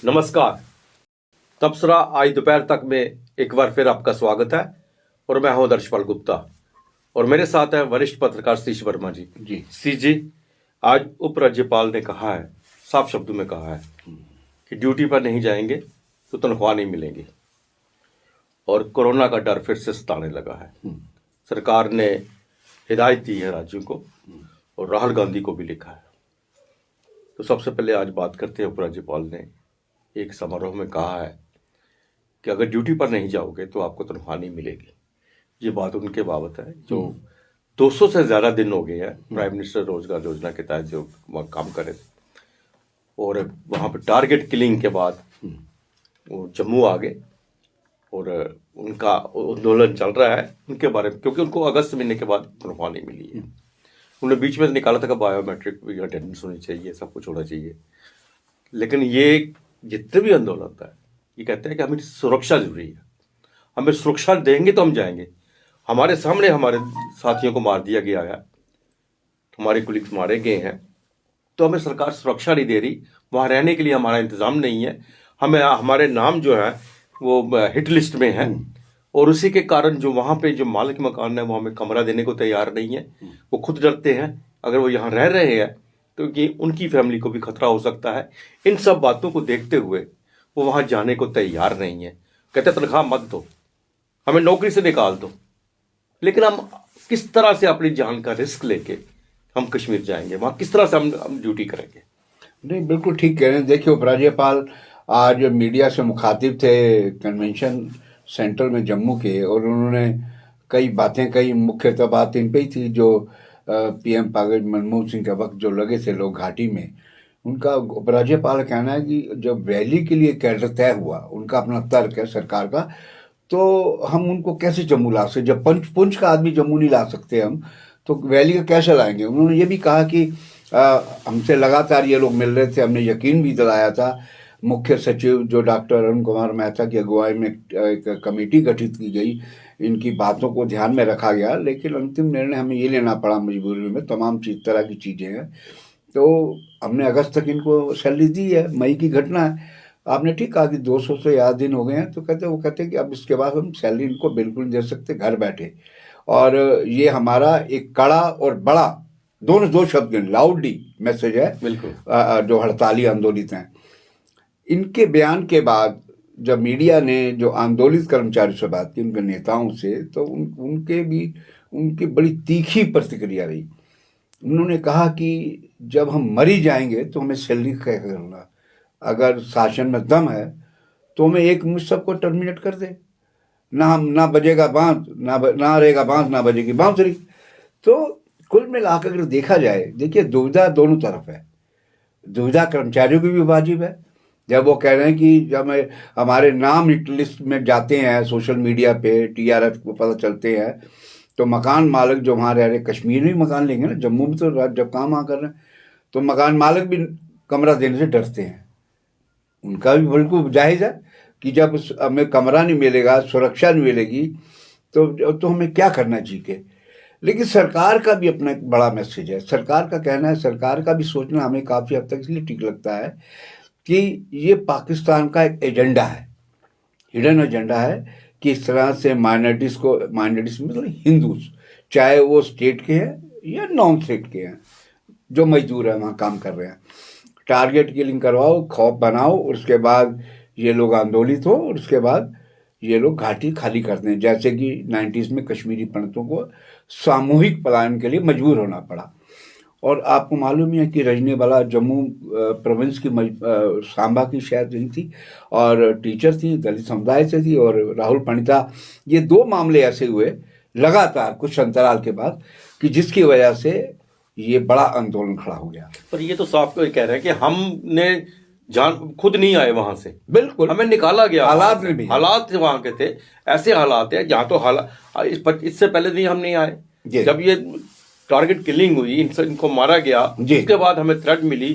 नमस्कार। तबसरा आज दोपहर तक में एक बार फिर आपका स्वागत है और मैं हूं दर्शपाल गुप्ता और मेरे साथ है वरिष्ठ पत्रकार शीश वर्मा जी। सी जी, आज उपराज्यपाल ने कहा है, साफ शब्दों में कहा है कि ड्यूटी पर नहीं जाएंगे तो तनख्वाह नहीं मिलेंगी और कोरोना का डर फिर से सताने लगा है। सरकार ने हिदायत दी है राज्यों को और राहुल गांधी को भी लिखा है। तो सबसे पहले आज बात करते हैं, उपराज्यपाल ने एक समारोह में कहा है कि अगर ड्यूटी पर नहीं जाओगे तो आपको तनख्वाह नहीं मिलेगी। ये बात उनके बाबत है जो 200 से ज़्यादा दिन हो गए हैं प्राइम मिनिस्टर रोजगार योजना के तहत जो वहाँ काम कर रहे थे और वहाँ पर टारगेट किलिंग के बाद वो जम्मू आ गए और उनका आंदोलन चल रहा है उनके बारे में, क्योंकि उनको अगस्त महीने के बाद तनख्वाह नहीं मिली है। उन्होंने बीच में निकाला था कि बायोमेट्रिक अटेंडेंस होनी चाहिए, सब कुछ होना चाहिए, लेकिन ये जितने भी आंदोलन होता है ये कहते हैं कि हमें सुरक्षा जरूरी है, हमें सुरक्षा देंगे तो हम जाएंगे। हमारे सामने हमारे साथियों को मार दिया गया है, हमारे कुलीग्स मारे गए हैं, तो हमें सरकार सुरक्षा नहीं दे रही, वहाँ रहने के लिए हमारा इंतज़ाम नहीं है, हमें हमारे नाम जो है वो हिट लिस्ट में है और उसी के कारण जो वहाँ पे जो मालिक मकान है वो हमें कमरा देने को तैयार नहीं है। वो खुद डरते हैं अगर वो यहाँ रह रहे हैं क्योंकि उनकी फैमिली को भी खतरा हो सकता है। इन सब बातों को देखते हुए वो वहाँ जाने को तैयार नहीं है। कहते तनख्वाह मत दो, हमें नौकरी से निकाल दो, लेकिन हम किस तरह से अपनी जान का रिस्क लेके हम कश्मीर जाएंगे, वहाँ किस तरह से हम ड्यूटी करेंगे? नहीं, बिल्कुल ठीक कह रहे हैं। देखिए, उपराज्यपाल आज मीडिया से मुखातिब थे कन्वेंशन सेंटर में जम्मू के, और उन्होंने कई बातें कही। मुख्यतः बात इन पे ही थी जो पीएम कागज मनमोहन सिंह के वक्त जो लगे थे लोग घाटी में। उनका उपराज्यपाल का कहना है कि जब रैली के लिए कैडर तय हुआ, उनका अपना तर्क है सरकार का, तो हम उनको कैसे जम्मू ला सकते? जब पुंछ का आदमी जम्मू नहीं ला सकते हम, तो रैली का कैसे लाएंगे? उन्होंने ये भी कहा कि हमसे लगातार ये लोग मिल रहे थे, हमने यकीन भी दिलाया था। मुख्य सचिव जो डॉक्टर अरुण कुमार मेहता की अगुवाई में एक कमेटी गठित की गई, इनकी बातों को ध्यान में रखा गया, लेकिन अंतिम निर्णय हमें ये लेना पड़ा मजबूरी में। तमाम तरह की चीज़ें हैं, तो हमने अगस्त तक इनको सैलरी दी है। मई की घटना है। आपने ठीक कहा कि 200 से ज़्यादा दिन हो गए हैं, तो वो कहते हैं कि अब इसके बाद हम सैलरी इनको बिल्कुल दे सकते घर बैठे। और ये हमारा एक कड़ा और बड़ा दो शब्द लाउडली मैसेज है बिल्कुल। जो हड़ताली आंदोलित हैं। इनके बयान के बाद जब मीडिया ने जो आंदोलित कर्मचारियों से बात की, उनके नेताओं से, तो उनकी बड़ी तीखी प्रतिक्रिया रही। उन्होंने कहा कि जब हम मरी जाएंगे तो हमें सैलरी क्या करना, अगर शासन में दम है तो हमें एक मुश्त सबको टर्मिनेट कर दे, ना बजेगा बांस, ना रहेगा बांस, ना बजेगी बांसुरी। तो कुल मिलाकर अगर देखा जाए, देखिए दुविधा दोनों तरफ है। दुविधा कर्मचारियों की भी वाजिब है। जब वो कह रहे हैं कि जब हमारे नाम हिट लिस्ट में जाते हैं सोशल मीडिया पे, टीआरएफ को पता चलते हैं, तो मकान मालिक जो वहाँ रह रहे, कश्मीर में मकान लेंगे ना, जम्मू में तो जब काम वहाँ कर रहे हैं, तो मकान मालिक भी कमरा देने से डरते हैं। उनका भी बिल्कुल जायज़ है कि जब हमें कमरा नहीं मिलेगा, सुरक्षा नहीं मिलेगी, तो हमें क्या करना चाहिए। लेकिन सरकार का भी अपना एक बड़ा मैसेज है। सरकार का कहना है, सरकार का भी सोचना हमें काफ़ी हद तक इसलिए ठीक लगता है कि ये पाकिस्तान का एक एजेंडा है, हिडन एजेंडा है कि इस तरह से माइनॉरिटीज़ मतलब हिंदूज, चाहे वो स्टेट के हैं या नॉन स्टेट के हैं, जो मजदूर हैं वहाँ काम कर रहे हैं, टारगेट किलिंग करवाओ, खौफ बनाओ, और उसके बाद ये लोग आंदोलित हो, और उसके बाद ये लोग घाटी खाली कर दें। जैसे कि 90s में कश्मीरी पंडितों को सामूहिक पलायन के लिए मजबूर होना पड़ा। और आपको मालूम ही है कि रजनीवाला जम्मू प्रोविंस की सांबा की शायद रही थी और टीचर थी, दलित समुदाय से थी, और राहुल पंडिता। ये दो मामले ऐसे हुए लगातार कुछ अंतराल के बाद कि जिसकी वजह से ये बड़ा आंदोलन खड़ा हो गया। पर ये तो साफ कह रहे हैं कि हमने जान खुद नहीं आए वहां से, बिल्कुल हमें निकाला गया। हालात में भी हालात वहां के थे, ऐसे हालात है जहाँ तो हालात इससे पहले नहीं हम नहीं आए। जब ये टारगेट किलिंग हुई, इनको मारा गया, उसके बाद हमें थ्रेट मिली,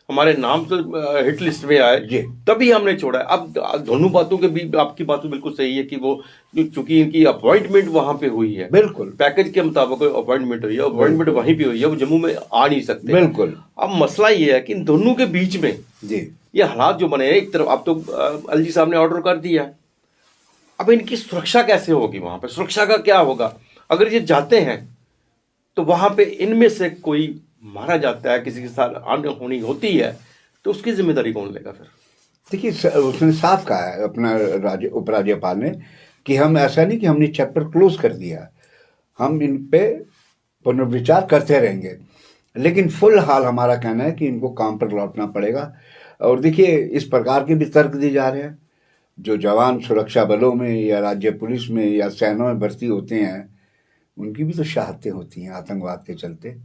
हमारे नाम तो हिट लिस्ट में आए जी। तभी हमने छोड़ा है। अब दोनों बातों के भी आपकी बात तो बिल्कुल सही है कि वो चूंकि इनकी अपॉइंटमेंट वहां पे हुई है, बिल्कुल पैकेज के मुताबिक अपॉइंटमेंट हुई है, अपॉइंटमेंट वहीं पे हुई है, वो जम्मू में आ नहीं सकते। बिल्कुल। अब मसला ये है कि इन दोनों के बीच में जी ये हालात जो बने हैं, एक तरफ अब तो एलजी साहब ने ऑर्डर कर दिया है, अब इनकी सुरक्षा कैसे होगी? वहां पे सुरक्षा का क्या होगा? अगर ये जाते हैं तो वहां पे इनमें से कोई मारा जाता है, किसी के साथ अनहोनी होती है, तो उसकी जिम्मेदारी कौन लेगा फिर? देखिए, उसने साफ कहा है अपना उपराज्यपाल ने कि हम ऐसा नहीं कि हमने चैप्टर क्लोज कर दिया, हम इन पे पुनर्विचार करते रहेंगे, लेकिन फुल हाल हमारा कहना है कि इनको काम पर लौटना पड़ेगा। और देखिए, इस प्रकार के भी तर्क दिए जा रहे हैं, जो जवान सुरक्षा बलों में या राज्य पुलिस में या सेना में भर्ती होते हैं, उनकी भी तो शहादतें होती हैं आतंकवाद के चलते।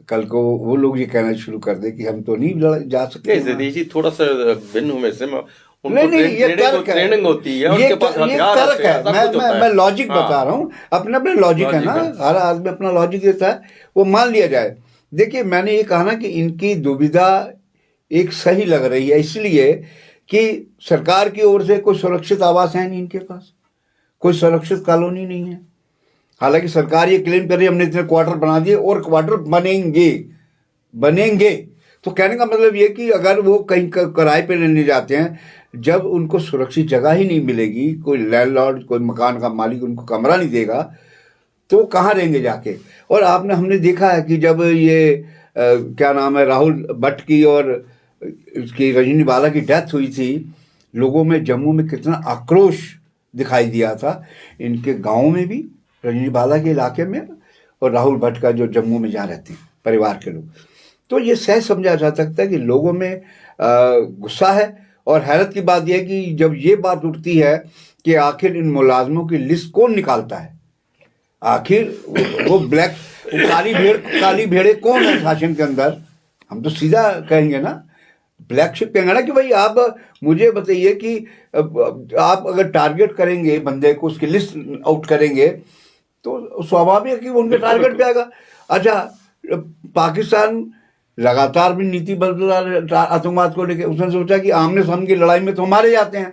कल को वो लोग ये कहना शुरू कर दे कि हम तो नहीं जा सकते। नहीं जी, थोड़ा सा भिन्न हूं मैं से, उनको नहीं, ये तर्क है, ट्रेनिंग होती है, ये उनके पास हथियार तर्क होते हैं, है। सब कुछ होता है। मैं लॉजिक हाँ। बता रहा हूँ, अपना अपना लॉजिक है ना, हर आदमी अपना लॉजिक देता है, वो मान लिया जाए। देखिए, मैंने ये कहा ना कि इनकी दुविधा एक सही लग रही है, इसलिए कि सरकार की ओर से कोई सुरक्षित आवास है नहीं इनके पास, कोई सुरक्षित कॉलोनी नहीं है। हालांकि सरकार ये क्लेम कर रही है हमने इतने क्वार्टर बना दिए और क्वार्टर बनेंगे। तो कहने का मतलब ये कि अगर वो कहीं किराए पे लेने जाते हैं, जब उनको सुरक्षित जगह ही नहीं मिलेगी, कोई लैंडलॉर्ड, कोई मकान का मालिक उनको कमरा नहीं देगा, तो कहाँ रहेंगे जाके? और हमने देखा है कि जब ये क्या नाम है, राहुल भट्ट की और उसकी रजनी बाला की डेथ हुई थी, लोगों में जम्मू में कितना आक्रोश दिखाई दिया था, इनके गाँव में भी, रजनी बाला के इलाके में, और राहुल भट्ट का जो जम्मू में जहाँ रहते हैं परिवार के लोग। तो ये सह समझा जा सकता है कि लोगों में गुस्सा है। और हैरत की बात यह है कि जब ये बात उठती है कि आखिर इन मुलाजमों की लिस्ट कौन निकालता है, आखिर वो काली भेड़े कौन है शासन के अंदर, हम तो सीधा कहेंगे ना, ब्लैक शिप कहेंगे ना कि भाई आप मुझे बताइए कि आप अगर टारगेट करेंगे बंदे को, उसकी लिस्ट आउट करेंगे, तो स्वाभाविक है कि वो उनके टारगेट पे आएगा। अच्छा, पाकिस्तान लगातार भी नीति बदल रहा आतंकवाद को लेकर, उसने सोचा कि आमने सामने की लड़ाई में तो मारे जाते हैं,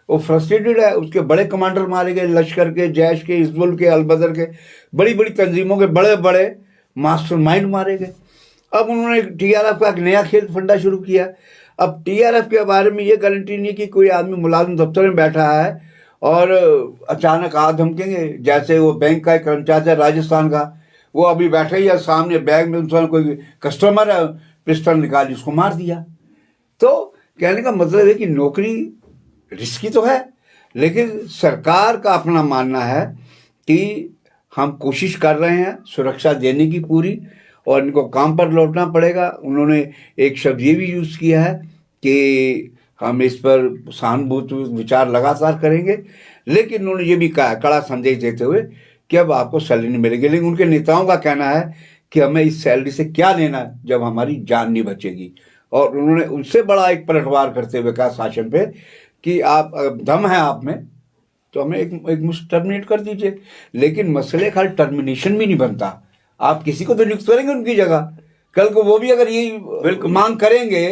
वो फ्रस्ट्रेटेड है, उसके बड़े कमांडर मारे गए, लश्कर के, जैश के, हिजबुल के, अलबदर के, बड़ी बड़ी तंजीमों के बड़े बड़े मास्टरमाइंड मारे गए। अब उन्होंने टीआरएफ का एक नया खेल फंडा शुरू किया। अब टीआरएफ के बारे में ये गारंटी नहीं कि कोई आदमी मुलाजिम दफ्तर में बैठा है और अचानक आ धमकेंगे, जैसे वो बैंक का एक कर्मचारी है राजस्थान का, वो अभी बैठा ही है, सामने बैग में उनसे कोई कस्टमर है, पिस्टल निकाली उसको मार दिया। तो कहने का मतलब है कि नौकरी रिस्की तो है, लेकिन सरकार का अपना मानना है कि हम कोशिश कर रहे हैं सुरक्षा देने की पूरी, और इनको काम पर लौटना पड़ेगा। उन्होंने एक शब्द ये भी यूज़ किया है कि हम इस पर सहानुभूति विचार लगातार करेंगे, लेकिन उन्होंने ये भी कहा, कड़ा संदेश देते हुए, कि अब आपको सैलरी नहीं मिलेगी। लेकिन उनके नेताओं का कहना है कि हमें इस सैलरी से क्या लेना जब हमारी जान नहीं बचेगी। और उन्होंने उससे बड़ा एक पलटवार करते हुए कहा शासन पे कि आप दम है आप में तो हमें एक मुश्त टर्मिनेट कर दीजिए। लेकिन मसले खाली टर्मिनेशन भी नहीं बनता, आप किसी को तो नियुक्त करेंगे उनकी जगह, कल को वो भी अगर ये मांग करेंगे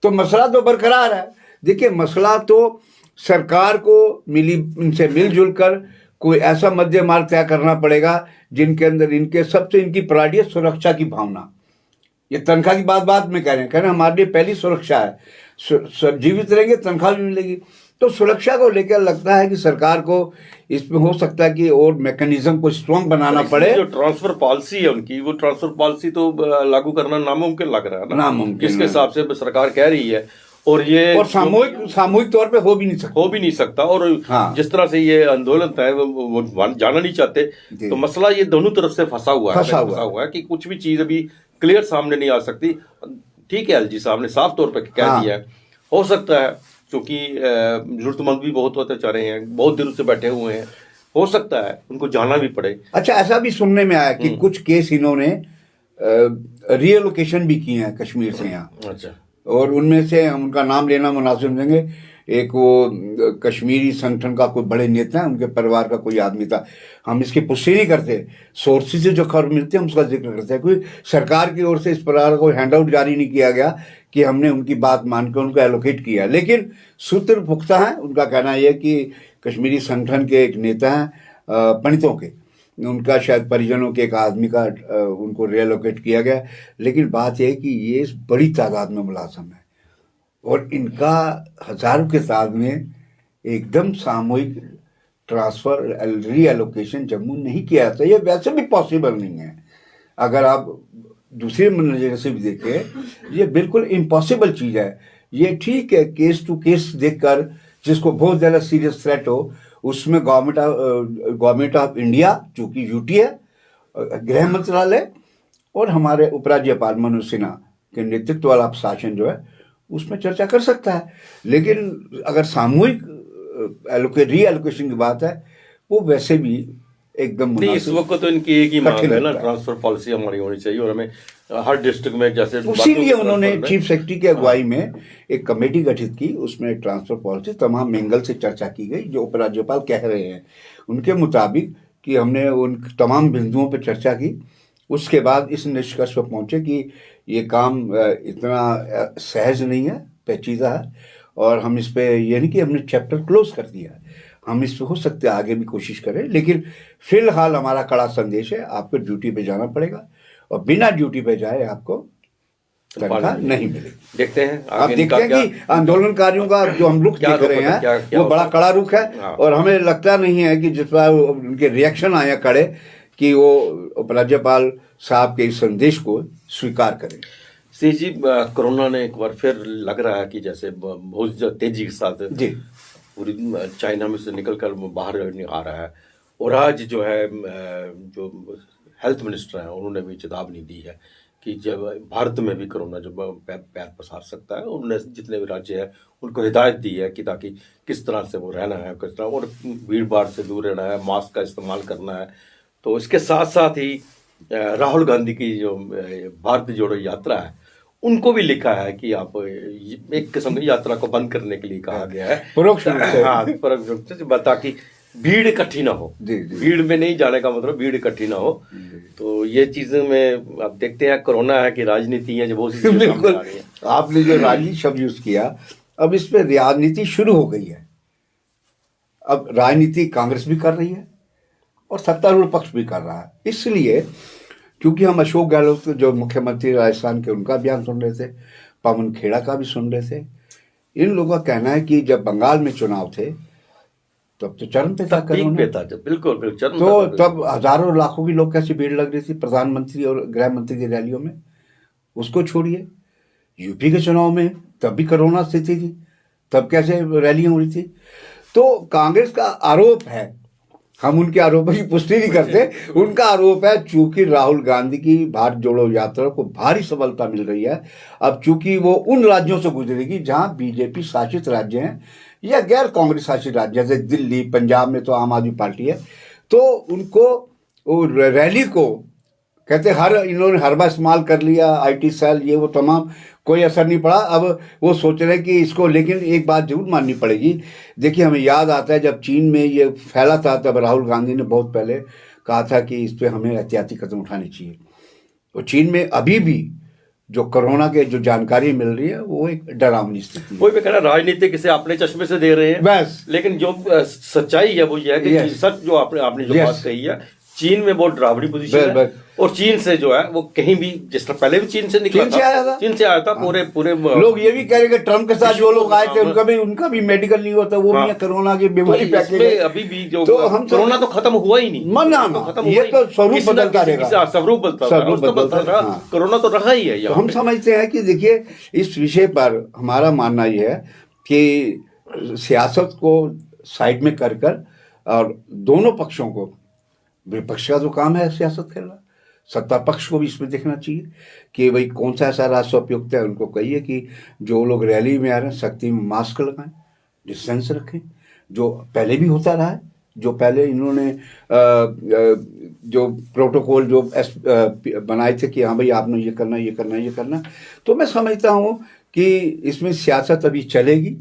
तो मसला तो बरकरार है। देखिए, मसला तो सरकार को इनसे मिलजुल कर कोई ऐसा मध्य मार्ग तय करना पड़ेगा जिनके अंदर इनकी प्रायोरिटी है सुरक्षा की भावना। ये तनख्वाह की बात में कह रहे हैं हमारे लिए पहली सुरक्षा है, जीवित रहेंगे तनख्वाह भी मिलेगी। तो सुरक्षा को लेकर लगता है कि सरकार को इसमें हो सकता है कि और मैकेनिज्म को स्ट्रॉन्ग बनाना पड़े। जो ट्रांसफर पॉलिसी है उनकी, वो ट्रांसफर पॉलिसी तो लागू करना नामुमकिन लग रहा है ना, नामुमकिन, जिसके हिसाब से सरकार कह रही है। और सामूहिक तौर पे हो भी नहीं सकता। और हाँ। जिस तरह से ये आंदोलन है वो जाना नहीं चाहते, तो मसला ये दोनों तरफ से फंसा हुआ है कि कुछ भी चीज अभी क्लियर सामने नहीं आ सकती। ठीक है, एलजी साहब ने साफ तौर पर कह दिया है, हो सकता है क्योंकि जरूरतमंद भी बहुत होते जा रहे हैं, बहुत दिनों से बैठे हुए हैं, हो सकता है उनको जाना भी पड़े। अच्छा, ऐसा भी सुनने में आया कि कुछ केस इन्होंने रिएलोकेशन भी किए हैं कश्मीर से यहाँ। अच्छा, और उनमें से हम उनका नाम लेना मुनासिब समझेंगे, एक वो कश्मीरी संगठन का कोई बड़े नेता है, उनके परिवार का कोई आदमी था। हम इसकी पुष्टि नहीं करते, सोर्सेज से जो खबर मिलती है हम उसका जिक्र करते हैं। कोई सरकार की ओर से इस प्रकार कोई हैंड आउट जारी नहीं किया गया कि हमने उनकी बात मानकर उनको एलोकेट किया, लेकिन सूत्र पुख्ता हैं। उनका कहना यह है कि कश्मीरी संगठन के एक नेता हैं पंडितों के, उनका शायद परिजनों के एक आदमी का उनको रिएलोकेट किया गया, लेकिन बात यह है कि ये बड़ी तादाद में मुलाजिम है और इनका हजारों के तादाद में एकदम सामूहिक ट्रांसफर रीएलोकेशन जम्मू नहीं किया जाता। ये वैसे भी पॉसिबल नहीं है। अगर आप दूसरे नजर से भी देखें, ये बिल्कुल इम्पॉसिबल चीज़ है। ये ठीक है केस टू केस देखकर, जिसको बहुत ज़्यादा सीरियस थ्रेट हो, उसमें गवर्नमेंट ऑफ इंडिया चूँकि यूटी है, गृह मंत्रालय और हमारे उपराज्यपाल मनोज सिन्हा के नेतृत्व वाला शासन जो है उसमें चर्चा कर सकता है। लेकिन अगर सामूहिक रीएलोकेशन की बात है, वो वैसे भी एकदम नहीं। इस वक्त तो इनकी एक ही मांग है ना, ट्रांसफर पॉलिसी हमारी होनी चाहिए और हमें हर डिस्ट्रिक्ट में जैसे, उसीलिए उन्होंने चीफ सेक्रेटरी की अगुवाई में एक कमेटी गठित की, उसमें ट्रांसफर पॉलिसी तमाम एंगल से चर्चा की गई। जो उपराज्यपाल कह रहे हैं उनके मुताबिक कि हमने उन तमाम बिंदुओं पर चर्चा की, उसके बाद इस निष्कर्ष पर पहुंचे कि ये काम इतना सहज नहीं है, पेचीदा है, और हम इस पे ये नहीं कि हमने चैप्टर क्लोज कर दिया है, हम इस पे हो सकते हैं आगे भी कोशिश करें, लेकिन फिलहाल हमारा कड़ा संदेश है, आपको ड्यूटी पे जाना पड़ेगा और बिना ड्यूटी पे जाए आपको तनख्वाह नहीं मिलेगी। देखते हैं आप देखते हैं कि आंदोलनकारियों का जो हम रुख देख रहे हैं वो बड़ा कड़ा रुख है, और हमें लगता नहीं है कि जिस पर उनके रिएक्शन आया कड़े कि वो उपराज्यपाल साहब के इस संदेश को स्वीकार करें। सी जी, कोरोना ने एक बार फिर लग रहा है कि जैसे बहुत तेजी के साथ जी पूरी चाइना में से निकल कर बाहर आ रहा है, और आज जो है जो हेल्थ मिनिस्टर हैं उन्होंने भी चेतावनी दी है कि जब भारत में भी कोरोना जब पैर पसार सकता है, उन्होंने जितने भी राज्य हैं उनको हिदायत दी है कि ताकि किस तरह से वो रहना है, किस तरह, और भीड़ भाड़ से दूर रहना है, मास्क का इस्तेमाल करना है। तो इसके साथ साथ ही राहुल गांधी की जो भारत जोड़ो यात्रा है, उनको भी लिखा है कि आप एक किस्म की यात्रा को बंद करने के लिए कहा गया है, परोक्ष रूप से। हाँ, परोक्ष रूप से, ताकि भीड़ इकट्ठी ना हो। भीड़ में नहीं जाने का मतलब भीड़ इकट्ठी ना हो। तो ये चीजें में आप देखते हैं, कोरोना है कि राजनीति है जो बहुत सी चीजें सामने आ रही है। आपने जो राजनीति शब्द यूज किया, अब इस पे राजनीति शुरू हो गई है। अब राजनीति कांग्रेस भी कर रही है और सत्तारूढ़ पक्ष भी कर रहा है, इसलिए क्योंकि हम अशोक गहलोत जो मुख्यमंत्री राजस्थान के, उनका बयान सुन रहे थे, पवन खेड़ा का भी सुन रहे थे। इन लोगों का कहना है कि जब बंगाल में चुनाव थे तब तो चरम पे था कोरोना, बिल्कुल चरम। तो तब हजारों लाखों की लोग कैसे भीड़ लग रही थी प्रधानमंत्री और गृह मंत्री की रैलियों में। उसको छोड़िए, यूपी के चुनाव में तब भी कोरोना स्थिति थी, तब कैसे रैलियां हो रही थी। तो कांग्रेस का आरोप है, हम उनके आरोपों की पुष्टि नहीं करते, उनका आरोप है चूंकि राहुल गांधी की भारत जोड़ो यात्रा को भारी सफलता मिल रही है, अब चूंकि वो उन राज्यों से गुजरेगी जहां बीजेपी शासित राज्य हैं या गैर कांग्रेस शासित राज्य, जैसे दिल्ली, पंजाब में तो आम आदमी पार्टी है, तो उनको रैली को कहते इन्होंने हरबा इस्तेमाल कर लिया, आईटी सेल ये वो तमाम, कोई असर नहीं पड़ा। अब वो सोच रहे हैं कि इसको, लेकिन एक बात जरूर माननी पड़ेगी। देखिए, हमें याद आता है जब चीन में ये फैला था, तब राहुल गांधी ने बहुत पहले कहा था कि इस पर हमें एहतियाती कदम उठाने चाहिए। और चीन में अभी भी जो कोरोना के जो जानकारी मिल रही है वो एक डरावनी स्थिति है। वही मैं कह रहा, राजनीति किसे अपने चश्मे से दे रहे हैं बस, लेकिन जो सच्चाई है वो ये है कि सच जो आपने जो बात कही है, चीन में बहुत डरावनी पोजीशन है, और चीन से जो है वो कहीं भी, जिस तरह पहले भी चीन से निकला था, चीन से आया था। पूरे लोग ये भी कह रहे कि ट्रम्प के साथ जो लोग आए थे उनका भी मेडिकल नहीं होता, वो भी कोरोना की बीमारी पैकेज है। अभी भी जो कोरोना तो खत्म हुआ ही नहीं, ये तो स्वरूप बदलता रहेगा, स्वरूप बदलता रहा, कोरोना तो रहा ही है। तो हम समझते हैं कि देखिए, इस विषय पर हमारा मानना यह है कि सियासत को साइड में कर और दोनों पक्षों को, विपक्ष का तो काम है सियासत खेलना, सत्ता पक्ष को भी इसमें देखना चाहिए कि भाई कौन सा ऐसा रास्ता उपयुक्त है। उनको कहिए कि जो लोग रैली में आ रहे हैं सख्ती में मास्क लगाएं, डिस्टेंस रखें, जो पहले भी होता रहा है, जो पहले इन्होंने जो प्रोटोकॉल जो बनाए थे कि हाँ भाई आपने ये करना ये करना ये करना। तो मैं समझता हूँ कि इसमें सियासत अभी चलेगी,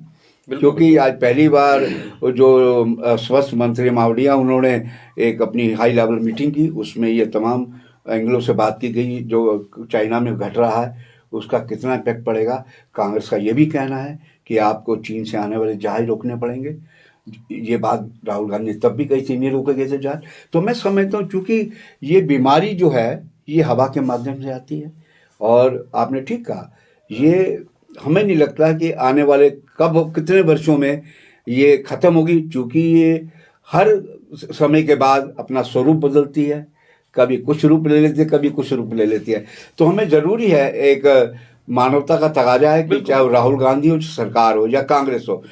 क्योंकि आज पहली बार जो स्वास्थ्य मंत्री मावड़िया, उन्होंने एक अपनी हाई लेवल मीटिंग की, उसमें ये तमाम एंगलों से बात की गई जो चाइना में घट रहा है उसका कितना इम्पैक्ट पड़ेगा। कांग्रेस का ये भी कहना है कि आपको चीन से आने वाले जहाज रोकने पड़ेंगे। ये बात राहुल गांधी ने तब भी कही थी, नहीं रोके गए थे जहाज। तो मैं समझता हूँ चूंकि ये बीमारी जो है ये हवा के माध्यम से आती है, और आपने ठीक कहा, ये हमें नहीं लगता कि आने वाले कब कितने वर्षों में ये खत्म होगी, क्योंकि ये हर समय के बाद अपना स्वरूप बदलती है, कभी कुछ रूप ले लेती है, कभी कुछ रूप ले लेती है। तो हमें जरूरी है, एक मानवता का तकाजा है कि चाहे राहुल गांधी हो, सरकार हो या कांग्रेस हो,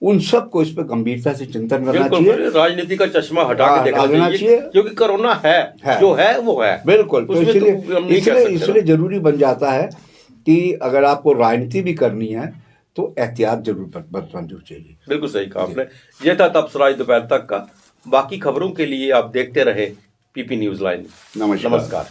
उन सबको इस पर गंभीरता से चिंतन करना चाहिए। राजनीति का चश्मा हटा के देखना चाहिए, क्योंकि कोरोना है जो है वो है। बिल्कुल। तो इसलिए जरूरी बन जाता है कि अगर आपको राजनीति भी करनी है तो एहतियात जरूर बरतनी चाहिए। बिल्कुल सही कहा आपने। यह था तबसरा दोपहर तक का। बाकी खबरों के लिए आप देखते रहे पीपी न्यूज लाइन। नमस्कार।